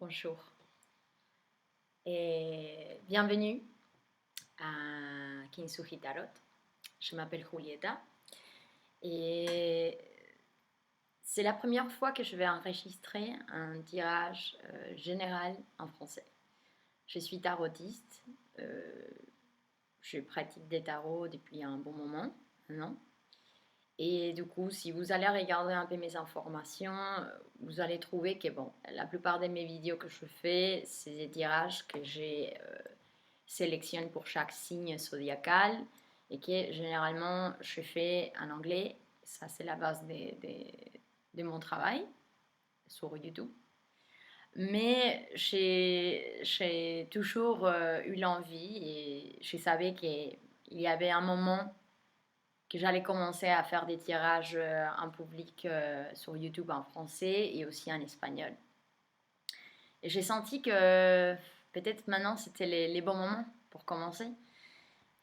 Bonjour et bienvenue à Kintsugi Tarot. Je m'appelle Julieta et c'est la première fois que je vais enregistrer un tirage général en français. Je suis tarotiste, je pratique des tarots depuis un bon moment, un an. Et du coup, si vous allez regarder un peu mes informations, vous allez trouver que bon, la plupart de mes vidéos que je fais, c'est des tirages que j'ai sélectionne pour chaque signe zodiacal et que généralement je fais en anglais. Ça, c'est la base de mon travail sur YouTube. Mais j'ai toujours eu l'envie et je savais qu'il y avait un moment que j'allais commencer à faire des tirages en public sur YouTube en français et aussi en espagnol. Et j'ai senti que peut-être maintenant c'était les bons moments pour commencer.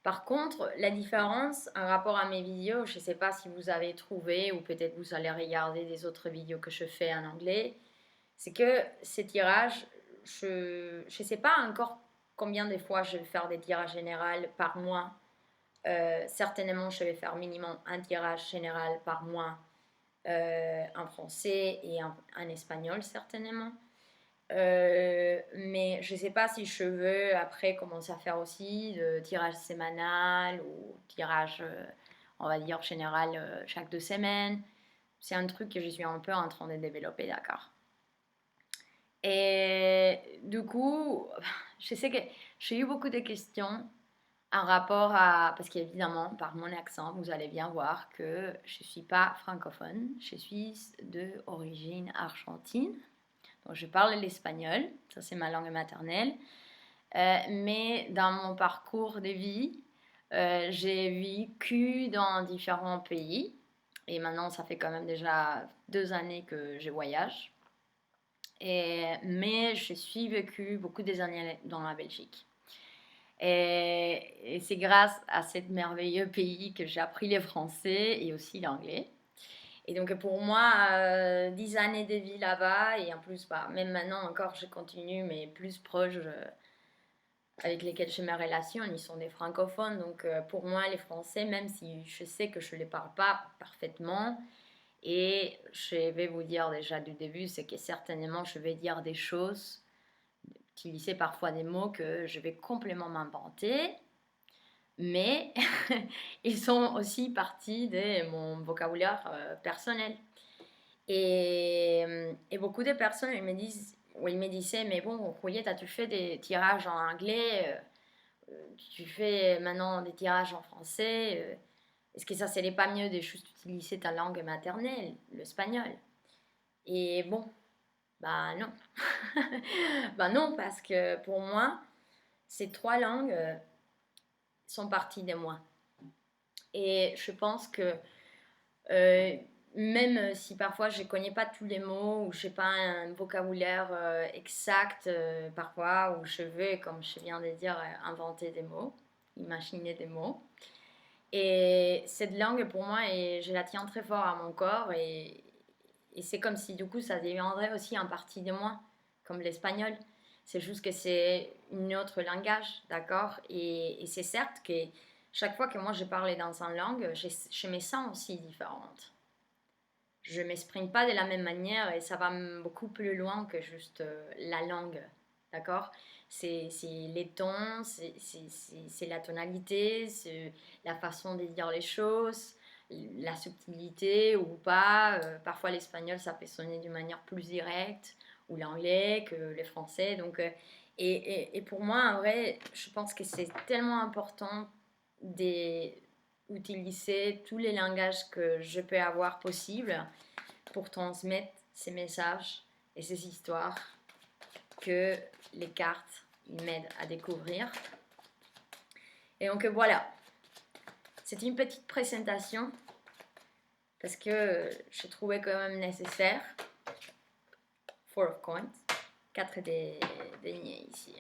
Par contre, la différence en rapport à mes vidéos, je ne sais pas si vous avez trouvé ou peut-être vous allez regarder des autres vidéos que je fais en anglais, c'est que ces tirages, je ne sais pas encore combien de fois je vais faire des tirages généraux par mois. Certainement, je vais faire minimum un tirage général par mois en français et en espagnol, certainement. Mais je ne sais pas si je veux après commencer à faire aussi de tirage sémanal ou tirage, on va dire, général chaque 2 semaines. C'est un truc que je suis un peu en train de développer, d'accord. Et du coup, je sais que j'ai eu beaucoup de questions en rapport à... Parce qu'évidemment, par mon accent, vous allez bien voir que je ne suis pas francophone. Je suis d'origine argentine. Donc, je parle l'espagnol, ça c'est ma langue maternelle. Mais dans mon parcours de vie, j'ai vécu dans différents pays. Et maintenant, ça fait quand même déjà 2 années que je voyage. Mais je suis vécu beaucoup des années dans la Belgique. Et c'est grâce à ce merveilleux pays que j'ai appris le français et aussi l'anglais. Et donc pour moi, 10 années de vie là-bas, et en plus, bah, même maintenant encore, je continue, mais plus proches avec lesquels j'ai mes relations, ils sont des francophones. Donc pour moi, les Français, même si je sais que je ne les parle pas parfaitement, et je vais vous dire déjà du début, c'est que certainement je vais dire des choses, utiliser parfois des mots que je vais complètement m'inventer, mais ils sont aussi partie de mon vocabulaire personnel. Et beaucoup de personnes ils me disent, ou ils me disaient, mais bon, Juliette, tu fais des tirages en anglais, tu fais maintenant des tirages en français, est-ce que ça serait pas mieux de juste utiliser ta langue maternelle, l'espagnol? Et bon, bah non. Bah non, parce que pour moi, ces trois langues sont parties de moi. Et je pense que euh, même si parfois je ne connais pas tous les mots ou je n'ai pas un vocabulaire exact parfois, ou je veux, comme je viens de dire, inventer des mots, imaginer des mots. Et cette langue pour moi, je la tiens très fort à mon corps et c'est comme si du coup ça deviendrait aussi un partie de moi, comme l'espagnol. C'est juste que c'est un autre langage, d'accord. Et c'est certes que chaque fois que moi je parle dans une langue, je me sens aussi différente. Je ne m'exprime pas de la même manière et ça va beaucoup plus loin que juste la langue, d'accord. C'est les tons, c'est la tonalité, c'est la façon de dire les choses, la subtilité ou pas. Parfois l'espagnol ça peut sonner d'une manière plus directe ou l'anglais que le français. Donc, et pour moi, en vrai, je pense que c'est tellement important d'utiliser tous les langages que je peux avoir possible pour transmettre ces messages et ces histoires que les cartes m'aident à découvrir. Et donc voilà, c'est une petite présentation parce que je trouvais quand même nécessaire. Four of Coins, 4 des deniers ici.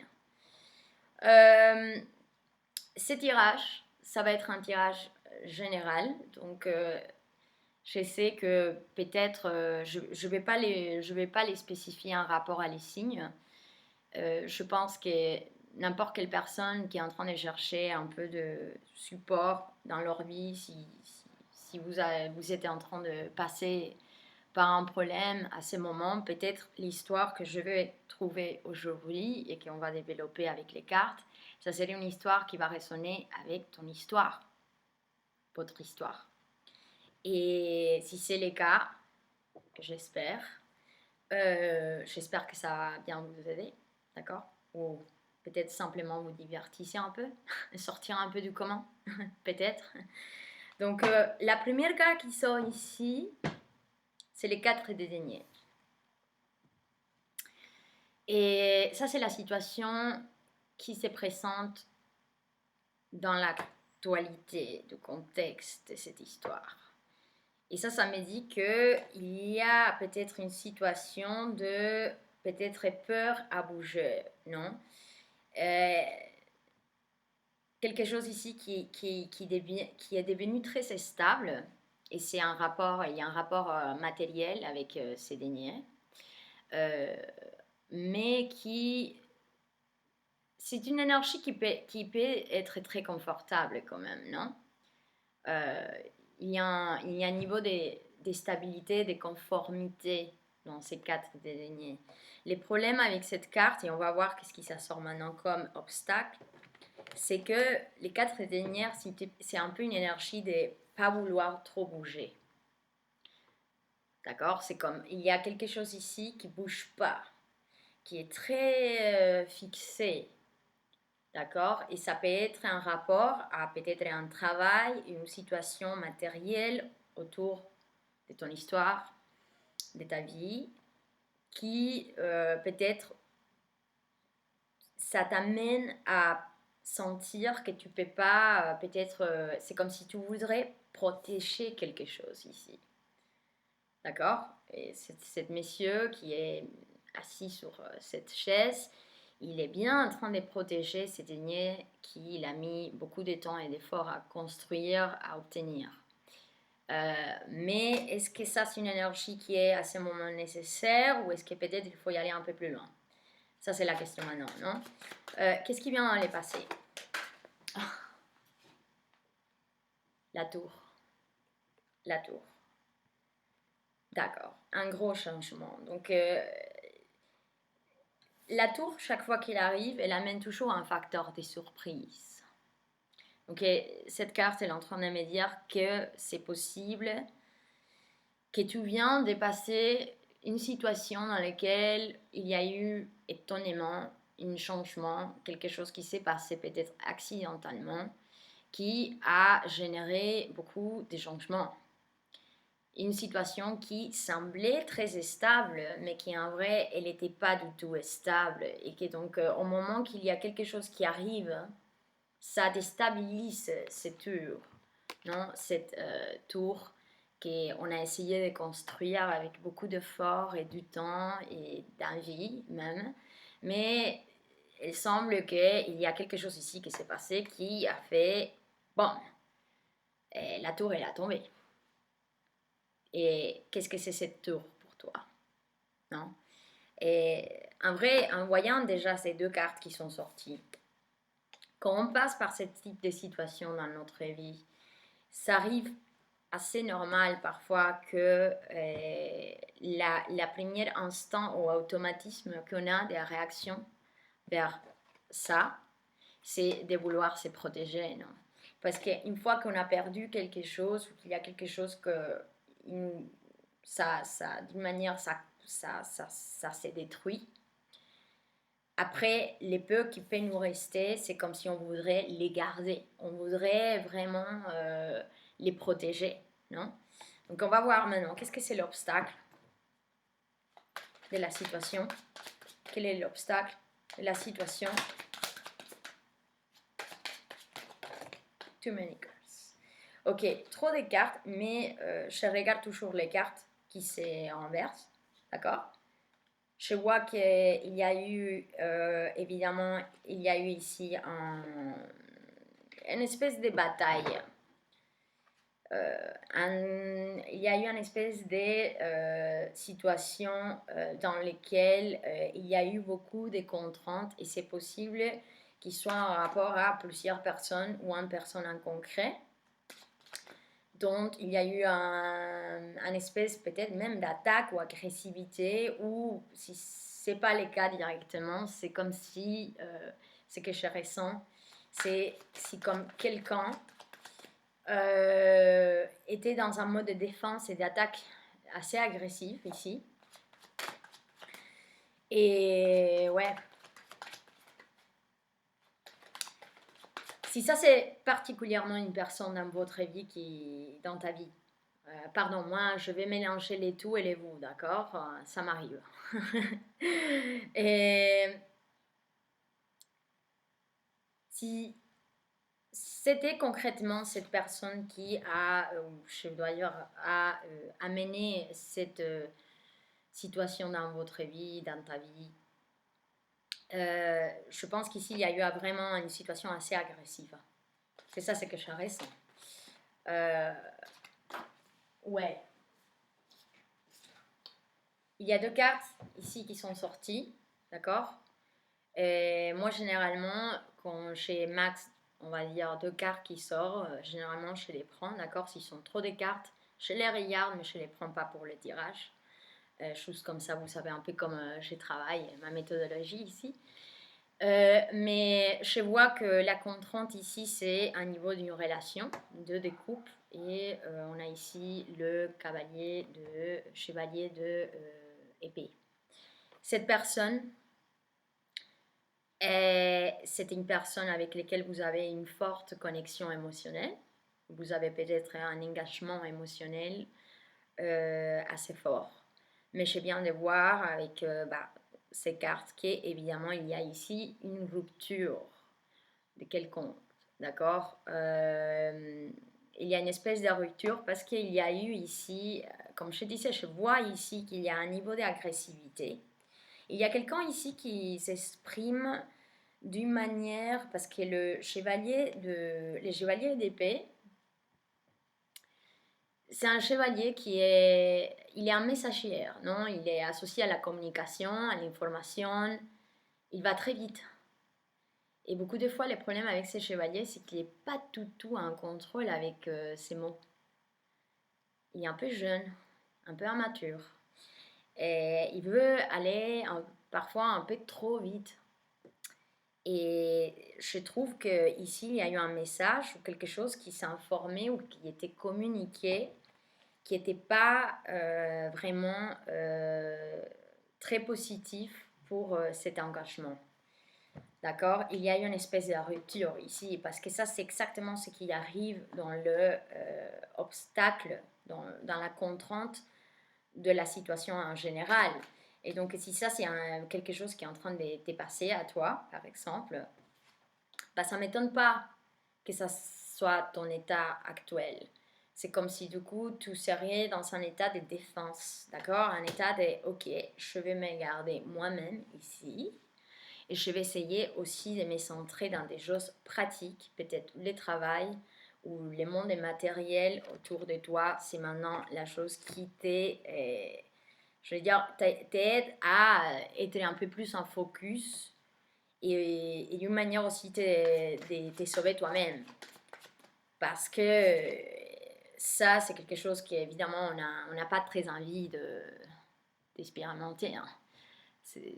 Ce tirage, ça va être un tirage général, donc Je sais que peut-être, je vais pas les spécifier un rapport à les signes. Je pense que n'importe quelle personne qui est en train de chercher un peu de support dans leur vie, si vous êtes en train de passer par un problème à ce moment, peut-être l'histoire que je vais trouver aujourd'hui et qu'on va développer avec les cartes, ça serait une histoire qui va résonner avec ton histoire, votre histoire. Et si c'est le cas, j'espère, j'espère que ça va bien vous aider, d'accord? Ou peut-être simplement vous divertissez un peu, sortir un peu du commun, peut-être. Donc, la première carte qui sort ici, c'est les 4 des deniers. Et ça, c'est la situation qui se présente dans l'actualité, du contexte de cette histoire. Et ça me dit qu'il y a peut-être une situation de peut-être peur à bouger, non? Quelque chose ici qui est devenu très stable, et c'est un rapport, il y a un rapport matériel avec ces deniers, mais c'est une énergie qui peut être très confortable quand même, non? Euh, il y a un niveau de stabilité, de conformité dans ces 4 deniers. Les problèmes avec cette carte, et on va voir qu'est-ce qui sort maintenant comme obstacle, c'est que les 4 deniers, c'est un peu une énergie de ne pas vouloir trop bouger. D'accord? C'est comme, il y a quelque chose ici qui ne bouge pas, qui est très fixé. D'accord? Et ça peut être un rapport à peut-être un travail, une situation matérielle autour de ton histoire, de ta vie, qui peut-être ça t'amène à sentir que tu peux pas, peut-être, c'est comme si tu voudrais protéger quelque chose ici. D'accord? Et cet monsieur qui est assis sur cette chaise, il est bien en train de protéger ces deniers qu'il a mis beaucoup de temps et d'efforts à construire, à obtenir. Mais est-ce que ça, c'est une énergie qui est à ce moment nécessaire, ou est-ce que peut-être il faut y aller un peu plus loin? Ça, c'est la question maintenant, non? Qu'est-ce qui vient aller passer? La tour. La tour. D'accord. Un gros changement. Donc, la tour, chaque fois qu'il arrive, elle amène toujours un facteur de surprise. Donc, cette carte, elle est en train de me dire que c'est possible que tu viens de passer une situation dans laquelle il y a eu étonnamment un changement, quelque chose qui s'est passé peut-être accidentellement, qui a généré beaucoup de changements. Une situation qui semblait très stable, mais qui en vrai, elle n'était pas du tout stable. Et que donc, au moment qu'il y a quelque chose qui arrive, ça déstabilise cette tour, non? Cette tour qu'on a essayé de construire avec beaucoup d'efforts et du temps et d'envie même. Mais il semble qu'il y a quelque chose ici qui s'est passé qui a fait, bon, la tour, elle a tombé. Et qu'est-ce que c'est cette tour pour toi? Non? Et en vrai, en voyant déjà ces 2 cartes qui sont sorties, quand on passe par ce type de situation dans notre vie, ça arrive assez normal parfois que la première instant ou automatisme qu'on a des réactions vers ça, c'est de vouloir se protéger, non? Parce qu'une fois qu'on a perdu quelque chose, ou qu'il y a quelque chose que d'une manière, ça s'est détruit. Après, les peu qui peuvent nous rester, c'est comme si on voudrait les garder. On voudrait vraiment les protéger, non? Donc, on va voir maintenant, qu'est-ce que c'est l'obstacle de la situation? Quel est l'obstacle de la situation? Too many cards. Ok, trop de cartes, mais je regarde toujours les cartes qui se renversent, d'accord? Je vois qu'il y a eu, évidemment, il y a eu ici une espèce de bataille. Il y a eu une espèce de situation dans lesquelles il y a eu beaucoup de contraintes et c'est possible qu'il soit en rapport à plusieurs personnes ou une personne en concret. Donc, il y a eu un espèce peut-être même d'attaque ou agressivité, ou si ce n'est pas le cas directement, c'est comme si, ce que je ressens, c'est si comme quelqu'un était dans un mode de défense et d'attaque assez agressif ici. Et ouais. Si ça c'est particulièrement une personne dans votre vie dans ta vie, pardon, moi je vais mélanger les tout et les vous, d'accord? Ça m'arrive. Et si c'était concrètement cette personne qui a, je dois dire, a amené cette situation dans votre vie, dans ta vie, je pense qu'ici il y a eu vraiment une situation assez agressive. C'est ça, c'est que je ressens. Ouais. Il y a deux cartes ici qui sont sorties, d'accord? Et moi, généralement, quand chez Max, on va dire deux cartes qui sortent, généralement, je les prends, d'accord? S'ils sont trop des cartes, je les regarde, mais je ne les prends pas pour le tirage. Chose comme ça, vous savez un peu comme je travaille, ma méthodologie ici. Mais je vois que la contrainte ici, c'est un niveau d'une relation, de découpe. Et on a ici le chevalier de épée. Cette personne, c'est une personne avec laquelle vous avez une forte connexion émotionnelle. Vous avez peut-être un engagement émotionnel assez fort. Mais je viens de voir avec ces cartes qu'évidemment, il y a ici une rupture de quelconque. D'accord? Il y a une espèce de rupture parce qu'il y a eu ici, comme je disais, je vois ici qu'il y a un niveau d'agressivité. Il y a quelqu'un ici qui s'exprime d'une manière, parce que les chevaliers d'épée, c'est un chevalier il est un messager, non? Il est associé à la communication, à l'information, il va très vite. Et beaucoup de fois, le problème avec ces chevaliers, c'est qu'il n'est pas tout en contrôle avec ses mots. Il est un peu jeune, un peu immature. Et il veut aller parfois un peu trop vite. Et je trouve qu'ici, il y a eu un message ou quelque chose qui s'est informé ou qui était communiqué, qui n'était pas vraiment très positif pour cet engagement. D'accord? Il y a eu une espèce de rupture ici, parce que ça, c'est exactement ce qui arrive dans le obstacle, dans la contrainte de la situation en général. Et donc, si ça, c'est quelque chose qui est en train de te passer à toi, par exemple, bah, ça ne m'étonne pas que ça soit ton état actuel. C'est comme si, du coup, tu serais dans un état de défense, d'accord? Un état de, ok, je vais me garder moi-même ici, et je vais essayer aussi de me centrer dans des choses pratiques, peut-être le travail ou le monde matériel autour de toi. C'est maintenant la chose qui je veux dire, t'aide à être un peu plus en focus et une manière aussi de te sauver toi-même. Parce que ça, c'est quelque chose qui, évidemment, on n'a pas très envie d'expérimenter. Hein.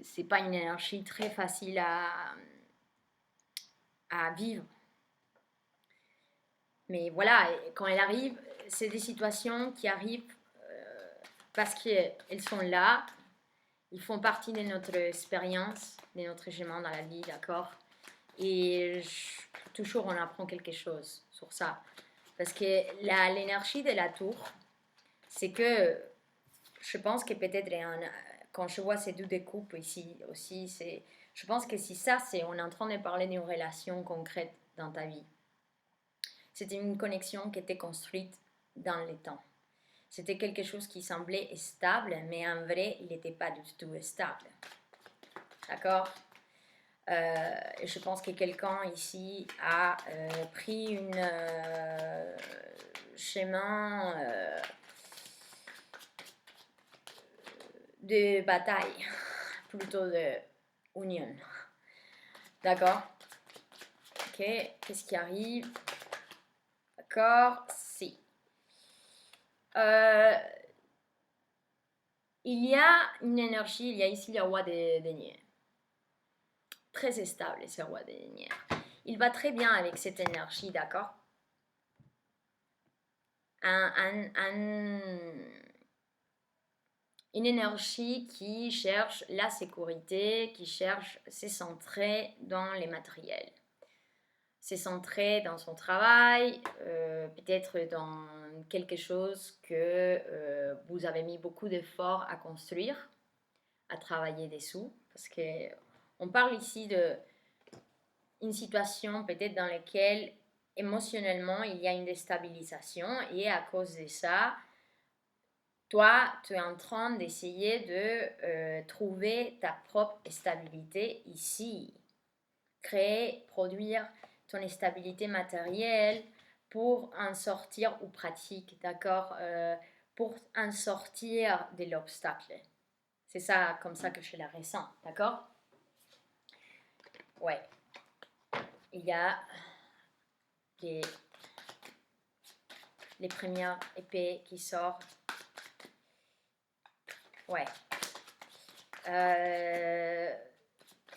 C'est pas une énergie très facile à vivre. Mais voilà, quand elle arrive, c'est des situations qui arrivent parce qu'elles sont là, ils font partie de notre expérience, de notre chemin dans la vie, d'accord? Et toujours on apprend quelque chose sur ça. Parce que l'énergie de la tour, c'est que je pense que peut-être quand je vois ces deux découpes ici aussi, je pense que si ça, on est en train de parler d'une relation concrète dans ta vie. C'était une connexion qui était construite dans le temps. C'était quelque chose qui semblait stable, mais en vrai, il n'était pas du tout stable. D'accord? Je pense que quelqu'un ici a pris chemin de bataille, plutôt de union. D'accord? Ok, qu'est-ce qui arrive? D'accord, si. Il y a une énergie, il y a ici le roi des deniers. Très stable, ce roi des deniers. Il va très bien avec cette énergie, d'accord? Une énergie qui cherche la sécurité, qui cherche se centrer dans les matériels, se centrer dans son travail, peut-être dans quelque chose que vous avez mis beaucoup d'efforts à construire, à travailler dessous, parce que on parle ici de une situation peut-être dans laquelle émotionnellement il y a une déstabilisation et à cause de ça, toi, tu es en train d'essayer de trouver ta propre stabilité ici. Créer, produire ton stabilité matérielle pour en sortir ou pratique, d'accord? Pour en sortir de l'obstacle. C'est ça, comme ça que je la ressens, d'accord? Ouais. Il y a les premières épées qui sortent. Ouais.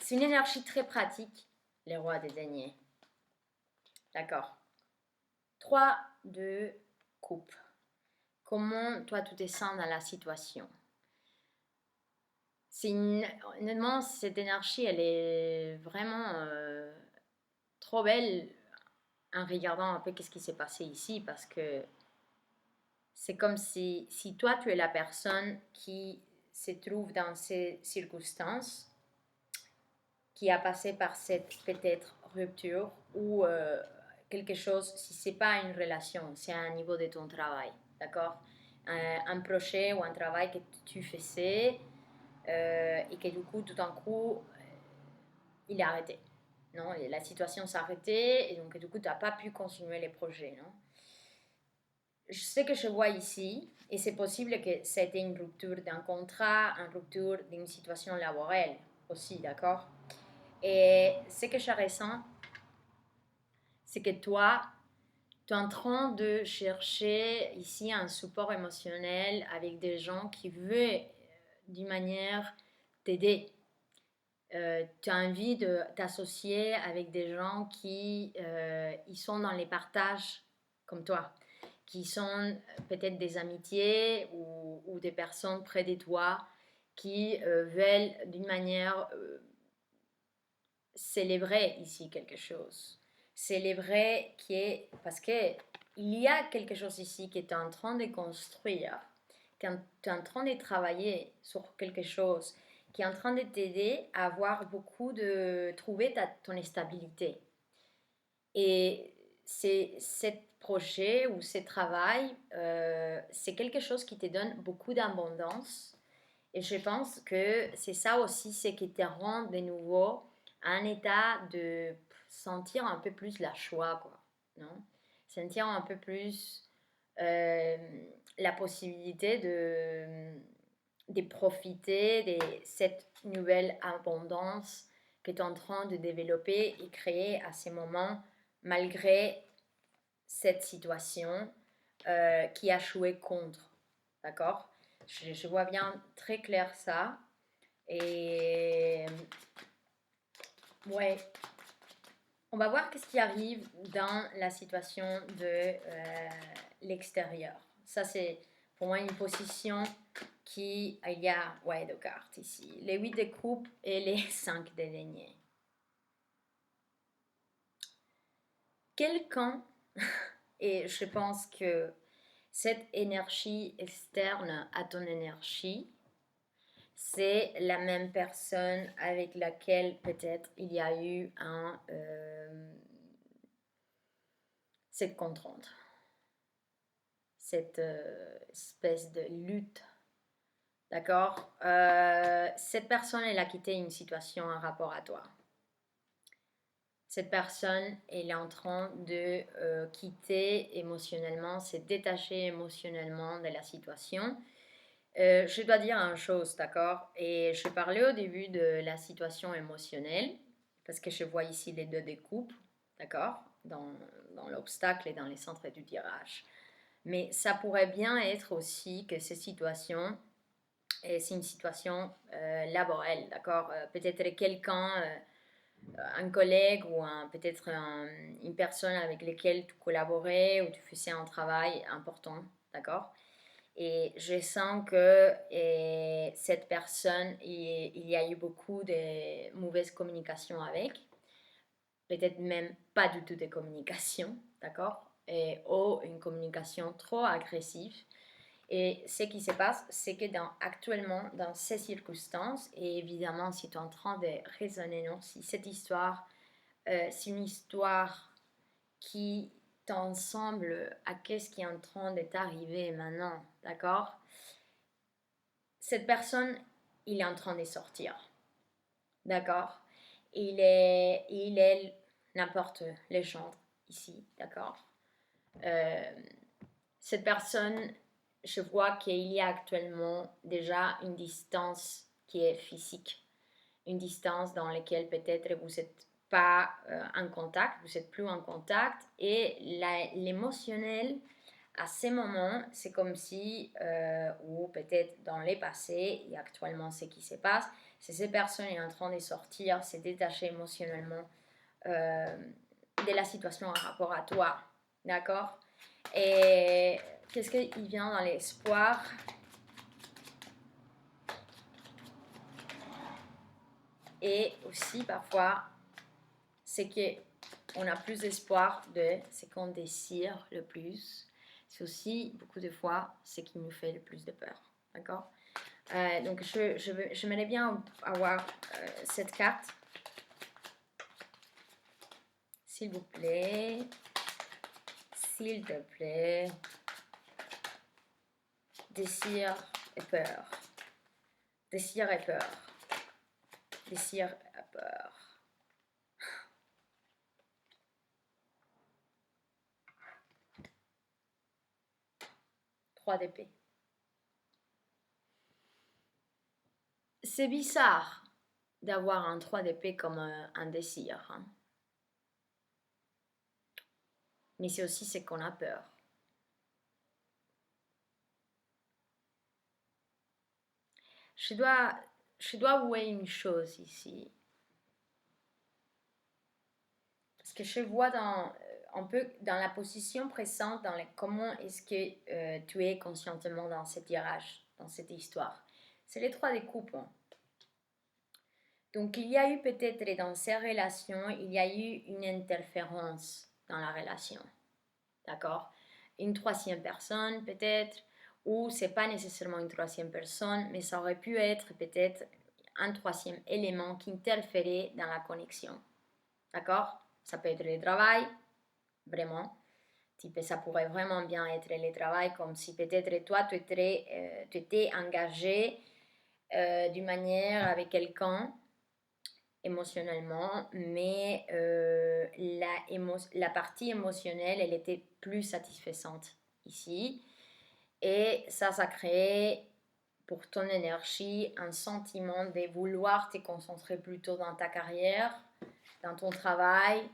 C'est une énergie très pratique, les rois des deniers. D'accord. 3 de coupe. Comment toi tu te sens dans la situation? Honnêtement, cette énergie, elle est vraiment trop belle en regardant un peu qu'est-ce qui s'est passé ici, parce que c'est comme si toi tu es la personne qui se trouve dans ces circonstances, qui a passé par cette peut-être rupture ou quelque chose, si c'est pas une relation, c'est à un niveau de ton travail, d'accord? Un projet ou un travail que tu faisais et que du coup, tout d'un coup, il est arrêté. Non, la situation s'est arrêtée et donc du coup, tu n'as pas pu continuer les projets, non? Je sais que je vois ici, et c'est possible que ça ait été une rupture d'un contrat, une rupture d'une situation laborale aussi, d'accord? Et ce que je ressens, c'est que toi, tu es en train de chercher ici un support émotionnel avec des gens qui veulent d'une manière t'aider. Tu as envie de t'associer avec des gens qui ils sont dans les partages comme toi, qui sont peut-être des amitiés ou des personnes près de toi qui veulent d'une manière célébrer ici quelque chose. Célébrer qui est... Parce que il y a quelque chose ici qui est en train de construire. Tu es en train de travailler sur quelque chose qui est en train de t'aider à avoir beaucoup de... trouver ton stabilité. Et c'est ce projet ou ce travail, c'est quelque chose qui te donne beaucoup d'abondance. Et je pense que c'est ça aussi ce qui te rend de nouveau à un état de sentir un peu plus la joie, quoi. Non? Sentir un peu plus la possibilité de profiter de cette nouvelle abondance que tu es en train de développer et créer à ces moments, malgré cette situation qui a joué contre. D'accord? Je vois bien très clair ça. Et ouais, on va voir qu'est-ce qui arrive dans la situation de l'extérieur. Ça, c'est pour moi une position qui... Il y a deux cartes ici. Les 8 de coupe et les 5 de denier. Quelqu'un, et je pense que cette énergie externe à ton énergie, c'est la même personne avec laquelle peut-être il y a eu cette contrainte, cette espèce de lutte. D'accord? Cette personne, elle a quitté une situation en rapport à toi. cette personne, elle est en train de quitter émotionnellement, se détacher émotionnellement de la situation. Je dois dire une chose, d'accord? Et je parlais au début de la situation émotionnelle, parce que je vois ici les deux découpes, d'accord? Dans l'obstacle et dans les centres du tirage. Mais ça pourrait bien être aussi que ces situations, c'est une situation laborale, d'accord? Peut-être quelqu'un, un collègue ou peut-être une personne avec laquelle tu collaborais ou tu faisais un travail important, d'accord? Et je sens que cette personne, il y a eu beaucoup de mauvaises communications avec, peut-être même pas du tout de communication, d'accord? Ou une communication trop agressive. Et ce qui se passe, c'est que actuellement, dans ces circonstances, et évidemment, si tu es en train de raisonner, non, si cette histoire, c'est une histoire qui t'ensemble à qu'est-ce qui est en train de t'arriver maintenant, d'accord? Cette personne, il est en train de sortir, d'accord? Il est n'importe les genres ici, d'accord? Euh, cette personne, je vois qu'il y a actuellement déjà une distance qui est physique, une distance dans laquelle peut-être vous n'êtes pas en contact, vous n'êtes plus en contact, et l'émotionnel à ces moments, c'est comme si, ou peut-être dans les passés, et actuellement ce qui se passe, c'est ces personnes sont en train de sortir, se détacher émotionnellement euh, de la situation en rapport à toi, d'accord? Et qu'est-ce qu'il vient dans l'espoir? Et aussi parfois, c'est qu'on a plus d'espoir de ce qu'on désire le plus. C'est aussi beaucoup de fois ce qui nous fait le plus de peur, d'accord? Donc j'aimerais bien avoir cette carte, s'il vous plaît, s'il te plaît. Désir et peur, désir et peur, désir et peur. 3 d'épée. C'est bizarre d'avoir un 3 d'épée comme un désir, hein. Mais c'est aussi ce qu'on a peur. Je dois, je dois avouer une chose ici. Parce que je vois un peu dans la position présente, comment est-ce que tu es conscientement dans ce tirage, dans cette histoire. C'est les 3 des coupes, hein. Donc il y a eu peut-être dans ces relations, il y a eu une interférence dans la relation. D'accord? Une troisième personne peut-être, ou c'est pas nécessairement une troisième personne, mais ça aurait pu être peut-être un troisième élément qui interférait dans la connexion. D'accord? Ça peut être le travail, vraiment. Ça pourrait vraiment bien être le travail, comme si peut-être toi, tu étais engagé d'une manière avec quelqu'un émotionnellement, mais la partie émotionnelle, elle était plus satisfaisante ici. Et ça crée pour ton énergie un sentiment de vouloir te concentrer plutôt dans ta carrière, dans ton travail,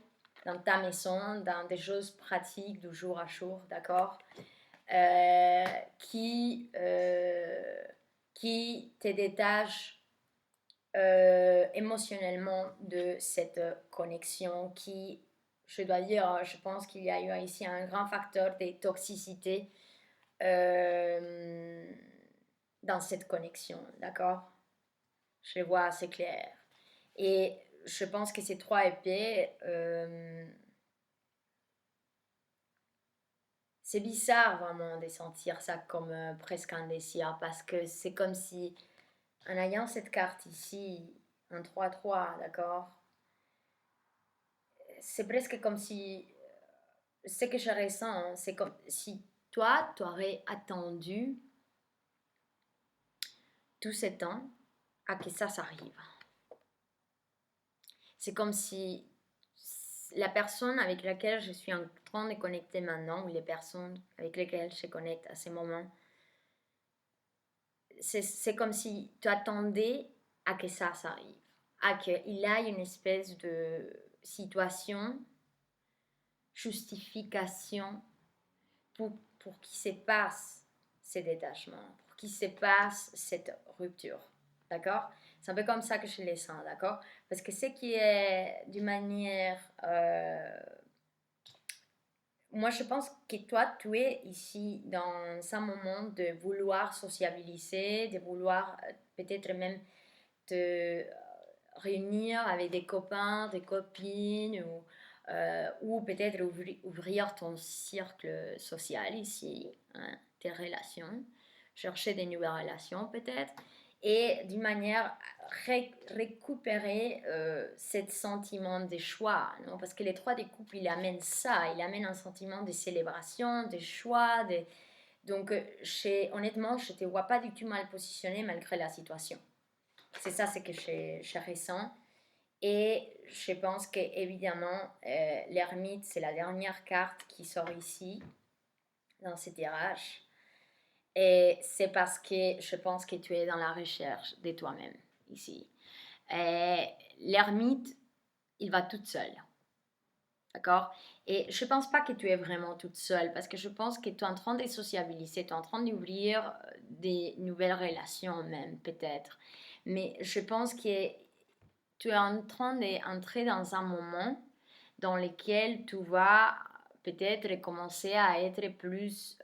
dans ta maison, dans des choses pratiques du jour à jour, d'accord? Qui te détache émotionnellement de cette connexion qui, je dois dire, je pense qu'il y a eu ici un grand facteur de toxicité euh, dans cette connexion, d'accord? Je le vois assez clair. Et je pense que ces 3 épées, c'est bizarre vraiment de sentir ça comme presque un désir, parce que c'est comme si, en ayant cette carte ici, un 3-3, d'accord? C'est presque comme si, ce que je ressens, hein, c'est comme si toi, tu aurais attendu tout ce temps à que ça s'arrive. C'est comme si la personne avec laquelle je suis en train de connecter maintenant, ou les personnes avec lesquelles je connecte à ce moment, c'est comme si tu attendais à que ça arrive, à qu'il y ait une espèce de situation, justification pour qu'il se passe ces détachements, pour qu'il se passe cette rupture. D'accord? C'est un peu comme ça que je les sens, d'accord? Parce que ce qui est d'une manière... moi, je pense que toi, tu es ici dans un moment de vouloir sociabiliser, de vouloir peut-être même te réunir avec des copains, des copines, ou peut-être ouvrir ton cercle social ici, hein, tes relations, chercher des nouvelles relations peut-être, et d'une manière récupérer ce sentiment de choix, non? Parce que les trois des couples, il amène ça, il amène un sentiment de célébration, de choix, donc honnêtement, je ne te vois pas du tout mal positionné malgré la situation. C'est ça, c'est que je ressens. Et je pense qu'évidemment, l'ermite, c'est la dernière carte qui sort ici, dans ce tirage. Et c'est parce que je pense que tu es dans la recherche de toi-même, ici. L'ermite, il va toute seule. D'accord? Et je ne pense pas que tu es vraiment toute seule, parce que je pense que tu es en train de sociabiliser, tu es en train d'ouvrir des nouvelles relations même, peut-être. Mais je pense que tu es en train d'entrer dans un moment dans lequel tu vas peut-être commencer à être plus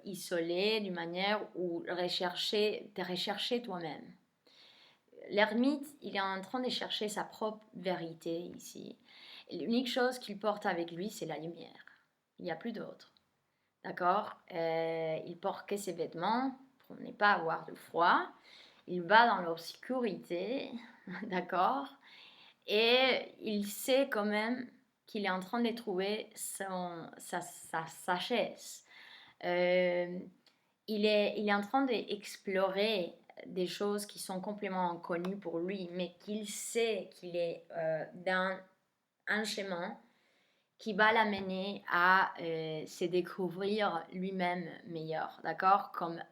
isolé d'une manière où te rechercher toi-même. L'ermite, il est en train de chercher sa propre vérité ici. L'unique chose qu'il porte avec lui, c'est la lumière. Il n'y a plus d'autre. D'accord? Il porte que ses vêtements pour ne pas avoir de froid. Il va dans l'obscurité. D'accord? Et il sait quand même qu'il est en train de trouver sa sagesse. Il est en train d'explorer des choses qui sont complètement inconnues pour lui, mais qu'il sait qu'il est dans un chemin qui va l'amener à se découvrir lui-même meilleur, d'accord? Comme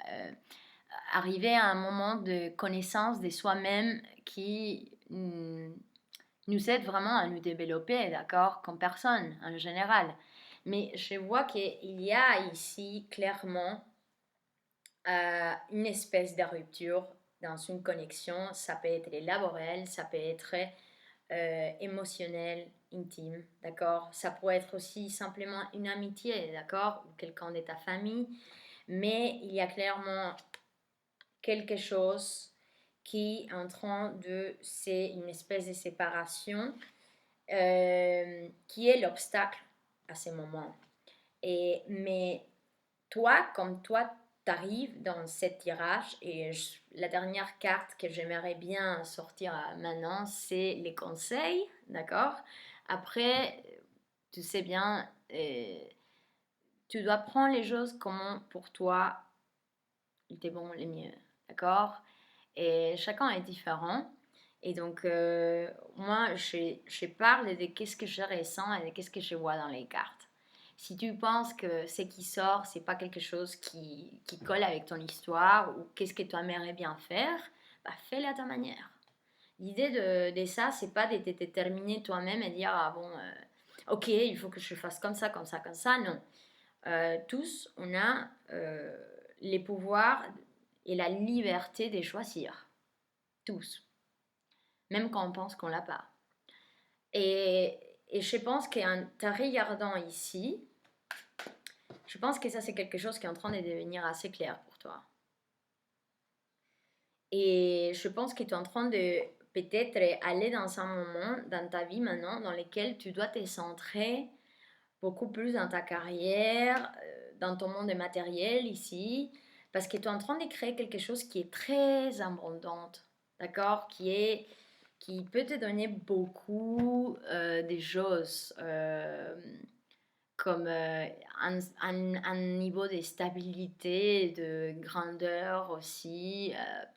arriver à un moment de connaissance de soi-même qui nous aide vraiment à nous développer, d'accord? Comme personne en général. Mais je vois qu'il y a ici clairement une espèce de rupture dans une connexion. Ça peut être laborel, ça peut être émotionnel, intime, d'accord? Ça pourrait être aussi simplement une amitié, d'accord? Ou quelqu'un de ta famille. Mais il y a clairement quelque chose qui est en train de... C'est une espèce de séparation qui est l'obstacle à ce moment. Mais toi, comme toi, tu arrives dans ce tirage, et la dernière carte que j'aimerais bien sortir maintenant, c'est les conseils, d'accord? Après, tu sais bien, tu dois prendre les choses comme pour toi, il t'est bon, les mieux, d'accord? Et chacun est différent. Et donc, moi, je parle de qu'est-ce que je ressens et de qu'est-ce que je vois dans les cartes. Si tu penses que ce qui sort, c'est pas quelque chose qui colle avec ton histoire ou qu'est-ce que tu aimerais bien faire, bah fais-le à ta manière. L'idée de ça, c'est pas de te déterminer toi-même et dire, ah bon, ok, il faut que je fasse comme ça, comme ça, comme ça. Non. Tous, on a les pouvoirs et la liberté de choisir. Tous. Même quand on pense qu'on l'a pas. Et je pense qu'en te regardant ici, je pense que ça c'est quelque chose qui est en train de devenir assez clair pour toi. Et je pense que tu es en train de peut-être aller dans un moment dans ta vie maintenant dans lequel tu dois te centrer beaucoup plus dans ta carrière, dans ton monde matériel ici, parce que tu es en train de créer quelque chose qui est très abondante, d'accord? Qui peut te donner beaucoup de choses, comme un niveau de stabilité, de grandeur aussi,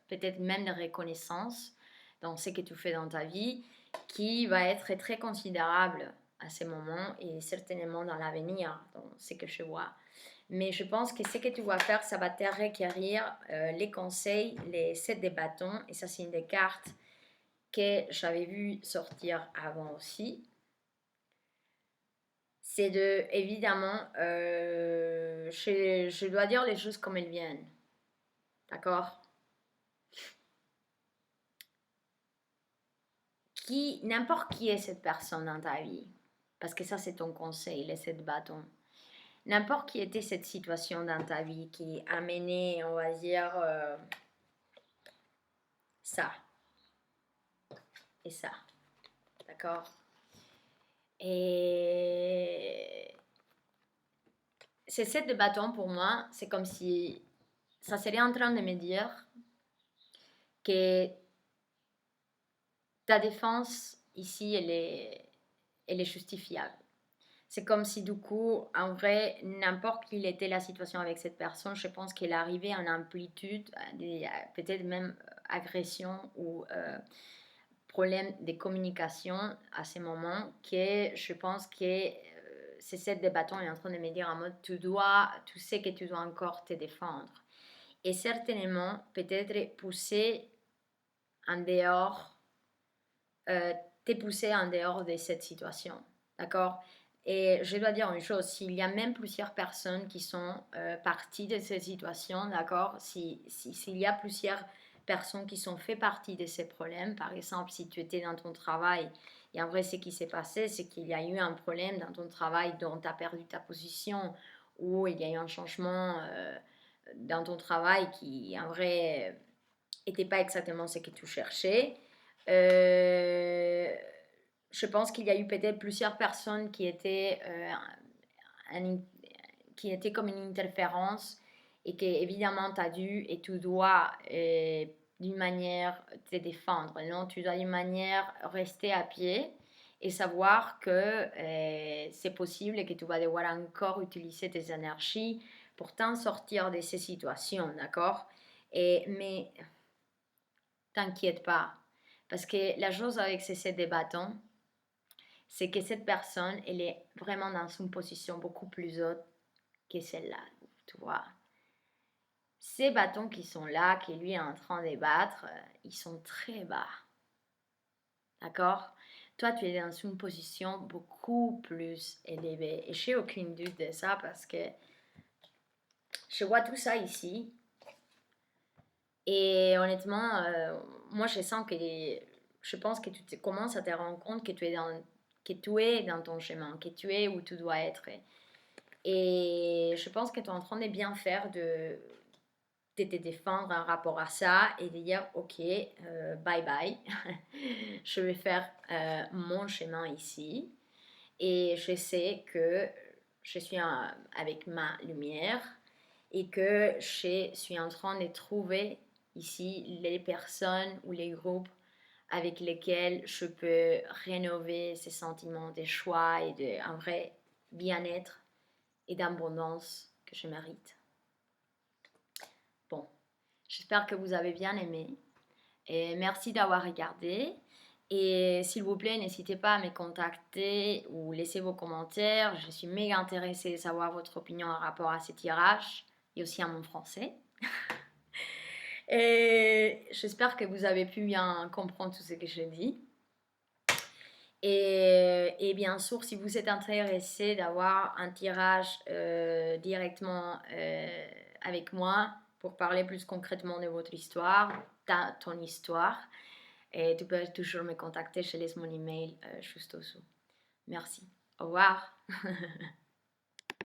peut-être même de reconnaissance dans ce que tu fais dans ta vie, qui va être très considérable à ce moment et certainement dans l'avenir, dans ce que je vois. Mais je pense que ce que tu vas faire, ça va te requérir les conseils, les 7 des bâtons. Et ça, c'est une des cartes que j'avais vu sortir avant aussi. C'est de, évidemment, je dois dire les choses comme elles viennent. D'accord? N'importe qui est cette personne dans ta vie, parce que ça, c'est ton conseil, les 7 bâtons. N'importe qui était cette situation dans ta vie qui a mené, on va dire, ça et ça. D'accord? Et ces 7 de bâtons, pour moi, c'est comme si ça serait en train de me dire que ta défense ici, elle est justifiable. C'est comme si du coup, en vrai, n'importe quelle était la situation avec cette personne, je pense qu'elle arrivait en amplitude, peut-être même agression ou problème de communication à ce moment, que je pense que c'est cette de bâton est en train de me dire en mode tu sais que tu dois encore te défendre. Et certainement, peut-être pousser en dehors, t'es poussé en dehors de cette situation. D'accord? Et je dois dire une chose, s'il y a même plusieurs personnes qui sont parties de cette situation, d'accord? S'il y a plusieurs personnes qui sont fait partie de ces problèmes, par exemple, si tu étais dans ton travail, et en vrai, ce qui s'est passé, c'est qu'il y a eu un problème dans ton travail dont tu as perdu ta position, ou il y a eu un changement dans ton travail qui, en vrai, n'était pas exactement ce que tu cherchais. Euh, je pense qu'il y a eu peut-être plusieurs personnes qui étaient comme une interférence et que évidemment tu as dû et tu dois d'une manière te défendre. Non, tu dois d'une manière rester à pied et savoir que c'est possible et que tu vas devoir encore utiliser tes énergies pour t'en sortir de ces situations, d'accord? Mais t'inquiète pas. Parce que la chose avec ces débattants, c'est que cette personne, elle est vraiment dans une position beaucoup plus haute que celle-là, tu vois. Ces bâtons qui sont là, qui lui est en train de battre, ils sont très bas. D'accord? Toi, tu es dans une position beaucoup plus élevée. Et je n'ai aucune doute de ça parce que je vois tout ça ici. Et honnêtement, moi, je pense que tu commences à te rendre compte que que tu es dans ton chemin, que tu es où tu dois être. Et je pense que tu es en train de bien faire de te défendre en rapport à ça et de dire, ok, bye bye, je vais faire mon chemin ici. Et je sais que je suis avec ma lumière et que je suis en train de trouver ici les personnes ou les groupes avec lesquels je peux rénover ces sentiments de choix et de un vrai bien-être et d'abondance que je mérite. Bon, j'espère que vous avez bien aimé et merci d'avoir regardé. Et s'il vous plaît, n'hésitez pas à me contacter ou laisser vos commentaires. Je suis méga intéressée de savoir votre opinion en rapport à ces tirages et aussi à mon français. Et j'espère que vous avez pu bien comprendre tout ce que je dis. Et bien sûr, si vous êtes intéressé d'avoir un tirage directement avec moi pour parler plus concrètement de votre histoire, ton histoire, et tu peux toujours me contacter, je laisse mon email juste au dessous. Merci. Au revoir.